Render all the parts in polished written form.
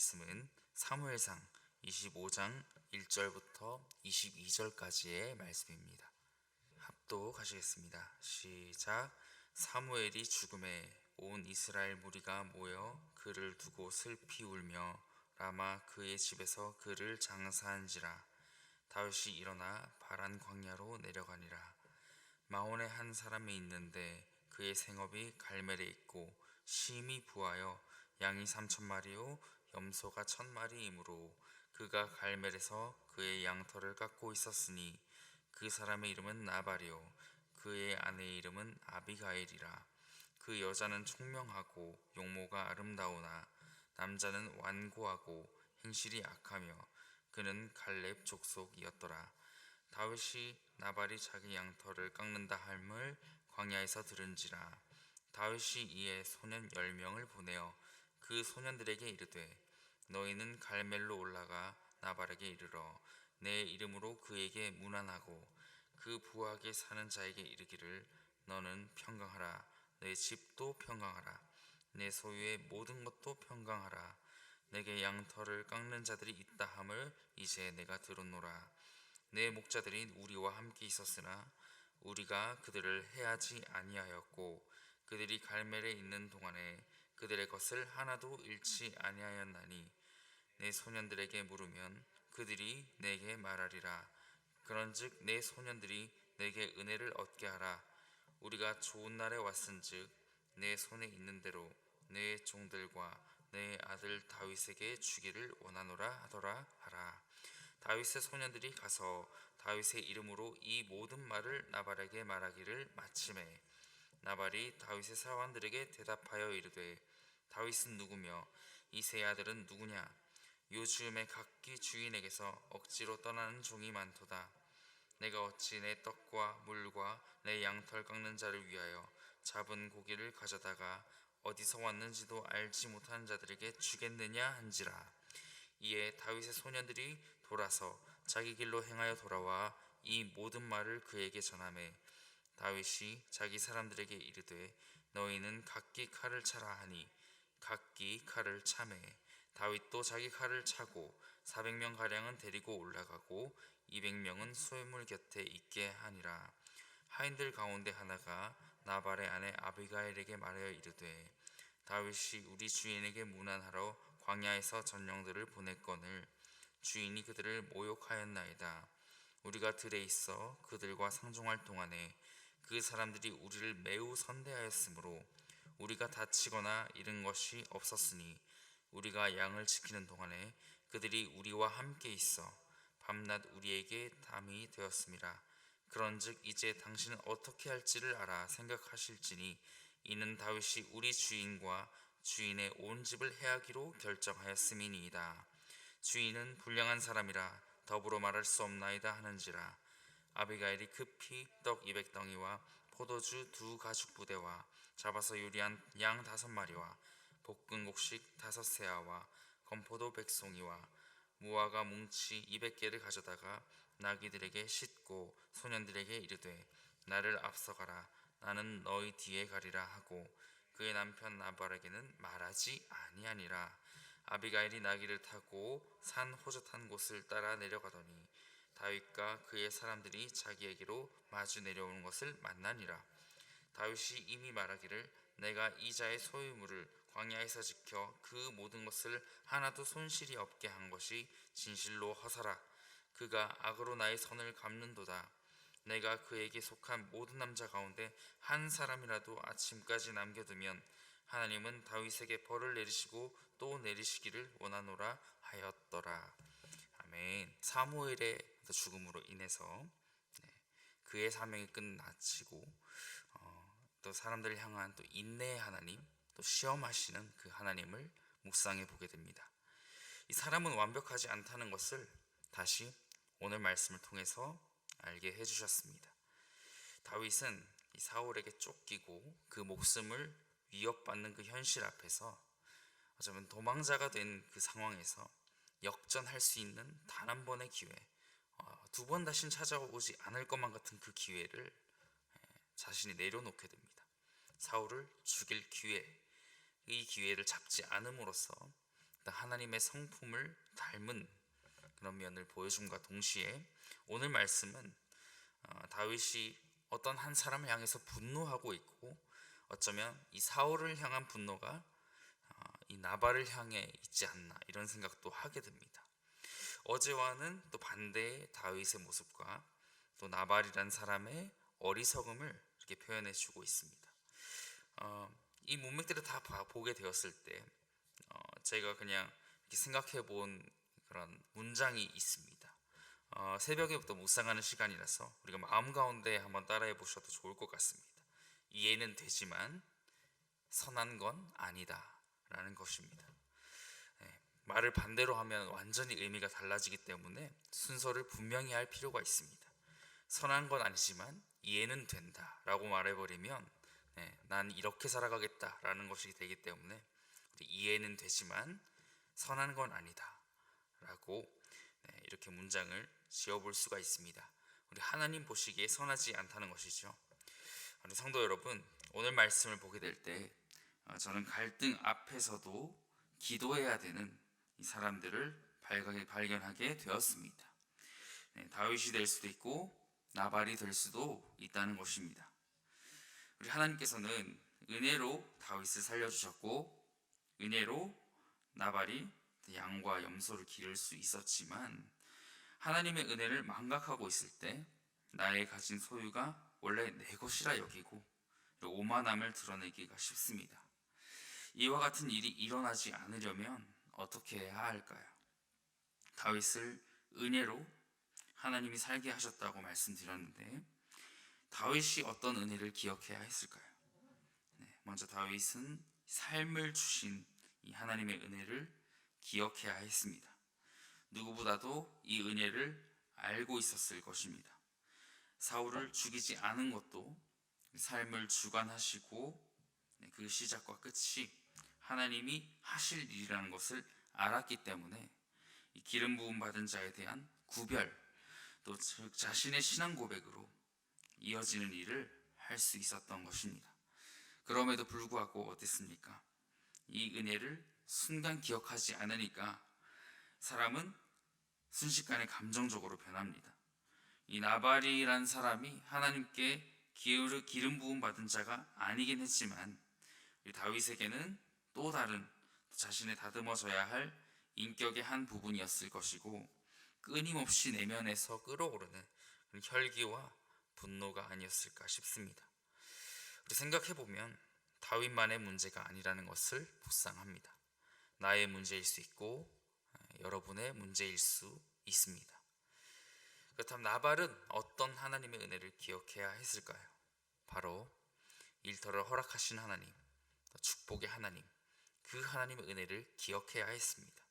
말씀은 사무엘상 25장 1절부터 22절까지의 말씀입니다. 합독하시겠습니다. 시작. 사무엘이 죽음에 온 이스라엘 무리가 모여 그를 두고 슬피 울며 라마 그의 집에서 그를 장사한지라. 다윗이 일어나 바란 광야로 내려가니라. 마온에 한 사람이 있는데 그의 생업이 갈멜에 있고 심히 부하여 양이 3,000마리요 염소가 1,000마리이므로 그가 갈멜에서 그의 양털을 깎고 있었으니 그 사람의 이름은 나발이요 그의 아내의 이름은 아비가일이라. 그 여자는 총명하고 용모가 아름다우나 남자는 완고하고 행실이 악하며 그는 갈렙 족속이었더라. 다윗이 나발이 자기 양털을 깎는다 함을 광야에서 들은지라. 다윗이 이에 소년 10명을 보내어 그 소년들에게 이르되 너희는 갈멜로 올라가 나발에게 이르러 내 이름으로 그에게 문안하고 그 부하게 사는 자에게 이르기를 너는 평강하라. 내 집도 평강하라. 내 소유의 모든 것도 평강하라. 내게 양털을 깎는 자들이 있다 함을 이제 내가 들었노라. 내 목자들이 우리와 함께 있었으나 우리가 그들을 해하지 아니하였고 그들이 갈멜에 있는 동안에 그들의 것을 하나도 잃지 아니하였나니 내 소년들에게 물으면 그들이 내게 말하리라. 그런즉 내 소년들이 내게 은혜를 얻게 하라. 우리가 좋은 날에 왔은즉 내 손에 있는 대로 내 종들과 내 아들 다윗에게 주기를 원하노라 하더라 하라. 다윗의 소년들이 가서 다윗의 이름으로 이 모든 말을 나발에게 말하기를 마침에 나발이 다윗의 사원들에게 대답하여 이르되 다윗은 누구며 이 세 아들은 누구냐? 요즘에 각기 주인에게서 억지로 떠나는 종이 많도다. 내가 어찌 내 떡과 물과 내 양털 깎는 자를 위하여 잡은 고기를 가져다가 어디서 왔는지도 알지 못하는 자들에게 주겠느냐 한지라. 이에 다윗의 소년들이 돌아서 자기 길로 행하여 돌아와 이 모든 말을 그에게 전하매 다윗이 자기 사람들에게 이르되 너희는 각기 칼을 차라 하니 각기 칼을 차매 다윗도 자기 칼을 차고 400명 가량은 데리고 올라가고 200명은 쇠물 곁에 있게 하니라. 하인들 가운데 하나가 나발의 아내 아비가일에게 말하여 이르되 다윗이 우리 주인에게 문안하러 광야에서 전령들을 보냈거늘 주인이 그들을 모욕하였나이다. 우리가 들에 있어 그들과 상종할 동안에 그 사람들이 우리를 매우 선대하였으므로 우리가 다치거나 잃은 것이 없었으니 우리가 양을 지키는 동안에 그들이 우리와 함께 있어 밤낮 우리에게 담이 되었음이라. 그런즉 이제 당신은 어떻게 할지를 알아 생각하실지니 이는 다윗이 우리 주인과 주인의 온 집을 해하기로 결정하였음이니이다. 주인은 불량한 사람이라 더불어 말할 수 없나이다 하는지라. 아비가일이 급히 떡 200덩이와 포도주 2가죽부대와 잡아서 요리한 양 5마리와 볶은 곡식 5세아와 건포도 100송이와 무화과 뭉치 200개를 가져다가 나귀들에게 싣고 소년들에게 이르되 나를 앞서가라. 나는 너희 뒤에 가리라 하고 그의 남편 나발에게는 말하지 아니하니라. 아비가일이 나귀를 타고 산 호젓한 곳을 따라 내려가더니 다윗과 그의 사람들이 자기에게로 마주 내려오는 것을 만나니라. 다윗이 이미 말하기를 내가 이 자의 소유물을 광야에서 지켜 그 모든 것을 하나도 손실이 없게 한 것이 진실로 허사라. 그가 악으로 나의 선을 갚는도다. 내가 그에게 속한 모든 남자 가운데 한 사람이라도 아침까지 남겨두면 하나님은 다윗에게 벌을 내리시고 또 내리시기를 원하노라 하였더라. 아멘. 사무엘의 죽음으로 인해서 그의 사명이 끝마치고 또 사람들을 향한 또 인내의 하나님, 또 시험하시는 그 하나님을 묵상해 보게 됩니다. 이 사람은 완벽하지 않다는 것을 다시 오늘 말씀을 통해서 알게 해주셨습니다. 다윗은 이 사울에게 쫓기고 그 목숨을 위협받는 그 현실 앞에서 어쩌면 도망자가 된 그 상황에서 역전할 수 있는 단 한 번의 기회, 2번 다신 찾아오지 않을 것만 같은 그 기회를 자신이 내려놓게 됩니다. 사울을 죽일 기회, 이 기회를 잡지 않음으로써 하나님의 성품을 닮은 그런 면을 보여줌과 동시에 오늘 말씀은 다윗이 어떤 한 사람을 향해서 분노하고 있고 어쩌면 이 사울을 향한 분노가 이 나발을 향해 있지 않나 이런 생각도 하게 됩니다. 어제와는 또 반대의 다윗의 모습과 또 나발이란 사람의 어리석음을 이렇게 표현해 주고 있습니다. 이 문맥들을 다 보게 되었을 때 제가 그냥 이렇게 생각해 본 그런 문장이 있습니다. 새벽에부터 묵상하는 시간이라서 우리가 마음 가운데 한번 따라해 보셔도 좋을 것 같습니다. 이해는 되지만 선한 건 아니다 라는 것입니다. 말을 반대로 하면 완전히 의미가 달라지기 때문에 순서를 분명히 할 필요가 있습니다. 선한 건 아니지만 이해는 된다 라고 말해버리면 난 이렇게 살아가겠다 라는 것이 되기 때문에 이해는 되지만 선한 건 아니다 라고 이렇게 문장을 지어볼 수가 있습니다. 우리 하나님 보시기에 선하지 않다는 것이죠. 우리 성도 여러분, 오늘 말씀을 보게 될 때 저는 갈등 앞에서도 기도해야 되는 이 사람들을 발견하게 되었습니다. 다윗이 될 수도 있고 나발이 될 수도 있다는 것입니다. 우리 하나님께서는 은혜로 다윗을 살려주셨고 은혜로 나발이 양과 염소를 기를 수 있었지만 하나님의 은혜를 망각하고 있을 때 나의 가진 소유가 원래 내 것이라 여기고 오만함을 드러내기가 쉽습니다. 이와 같은 일이 일어나지 않으려면 어떻게 해야 할까요? 다윗을 은혜로 하나님이 살게 하셨다고 말씀드렸는데 다윗이 어떤 은혜를 기억해야 했을까요? 먼저 다윗은 삶을 주신 이 하나님의 은혜를 기억해야 했습니다. 누구보다도 이 은혜를 알고 있었을 것입니다. 사울을 죽이지 않은 것도 삶을 주관하시고 그 시작과 끝이 하나님이 하실 일이라는 것을 알았기 때문에 이 기름 부음 받은 자에 대한 구별 또 자신의 신앙 고백으로 이어지는 일을 할 수 있었던 것입니다. 그럼에도 불구하고 어땠습니까? 이 은혜를 순간 기억하지 않으니까 사람은 순식간에 감정적으로 변합니다. 이 나발이란 사람이 하나님께 기름 부음 받은 자가 아니긴 했지만 다윗에게는 또 다른 자신의 다듬어져야 할 인격의 한 부분이었을 것이고 끊임없이 내면에서 끓어오르는 혈기와 분노가 아니었을까 싶습니다. 우리 생각해보면 다윗만의 문제가 아니라는 것을 묵상합니다. 나의 문제일 수 있고 여러분의 문제일 수 있습니다. 그렇다면 나발은 어떤 하나님의 은혜를 기억해야 했을까요? 바로 일터를 허락하신 하나님, 축복의 하나님, 그 하나님의 은혜를 기억해야 했습니다.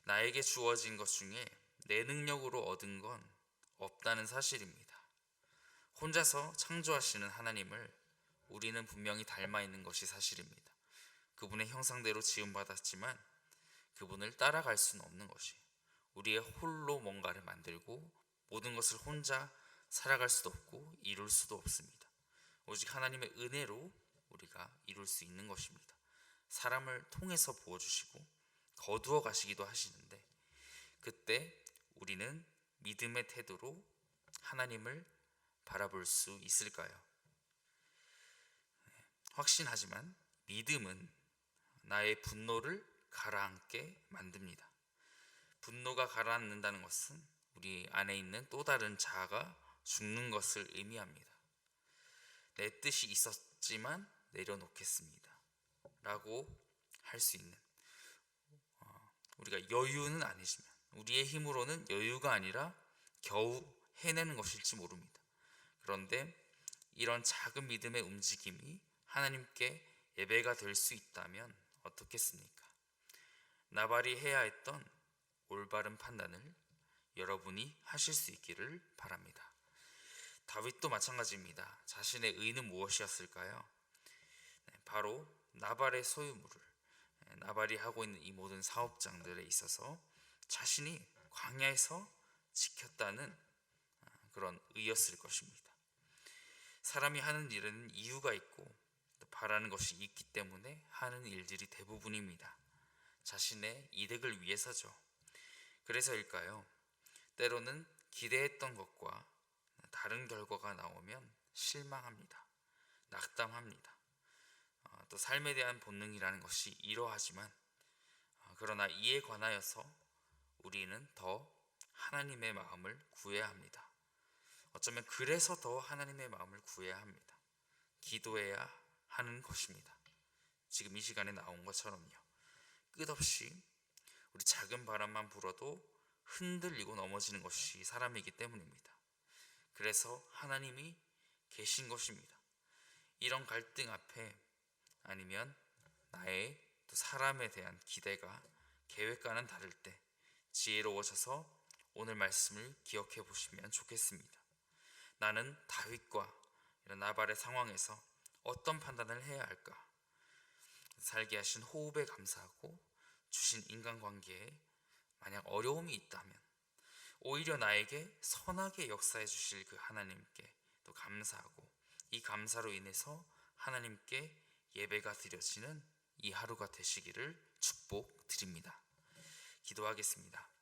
나에게 주어진 것 중에 내 능력으로 얻은 건 없다는 사실입니다. 혼자서 창조하시는 하나님을 우리는 분명히 닮아 있는 것이 사실입니다. 그분의 형상대로 지음받았지만 그분을 따라갈 수는 없는 것이 우리의 홀로 뭔가를 만들고 모든 것을 혼자 살아갈 수도 없고 이룰 수도 없습니다. 오직 하나님의 은혜로 우리가 이룰 수 있는 것입니다. 사람을 통해서 부어주시고 거두어 가시기도 하시는데 그때 우리는 믿음의 태도로 하나님을 바라볼 수 있을까요? 확신하지만 믿음은 나의 분노를 가라앉게 만듭니다. 분노가 가라앉는다는 것은 우리 안에 있는 또 다른 자아가 죽는 것을 의미합니다. 내 뜻이 있었지만 내려놓겠습니다 라고 할 수 있는 우리가 여유는 아니지만 우리의 힘으로는 여유가 아니라 겨우 해내는 것일지 모릅니다. 그런데 이런 작은 믿음의 움직임이 하나님께 예배가 될 수 있다면 어떻겠습니까? 나발이 해야 했던 올바른 판단을 여러분이 하실 수 있기를 바랍니다. 다윗도 마찬가지입니다. 자신의 의는 무엇이었을까요? 바로 나발의 소유물을 나발이 하고 있는 이 모든 사업장들에 있어서 자신이 광야에서 지켰다는 그런 의였을 것입니다. 사람이 하는 일은 이유가 있고 또 바라는 것이 있기 때문에 하는 일들이 대부분입니다. 자신의 이득을 위해서죠. 그래서일까요? 때로는 기대했던 것과 다른 결과가 나오면 실망합니다. 낙담합니다. 또 삶에 대한 본능이라는 것이 이러하지만 그러나 이에 관하여서 우리는 더 하나님의 마음을 구해야 합니다. 어쩌면 그래서 더 하나님의 마음을 구해야 합니다. 기도해야 하는 것입니다. 지금 이 시간에 나온 것처럼요. 끝없이 우리 작은 바람만 불어도 흔들리고 넘어지는 것이 사람이기 때문입니다. 그래서 하나님이 계신 것입니다. 이런 갈등 앞에 아니면 나의 또 사람에 대한 기대가 계획과는 다를 때 지혜로워져서 오늘 말씀을 기억해 보시면 좋겠습니다. 나는 다윗과 이런 나발의 상황에서 어떤 판단을 해야 할까? 살게 하신 호흡에 감사하고 주신 인간관계에 만약 어려움이 있다면 오히려 나에게 선하게 역사해 주실 그 하나님께 또 감사하고 이 감사로 인해서 하나님께 예배가 드려지는 이 하루가 되시기를 축복드립니다. 기도하겠습니다.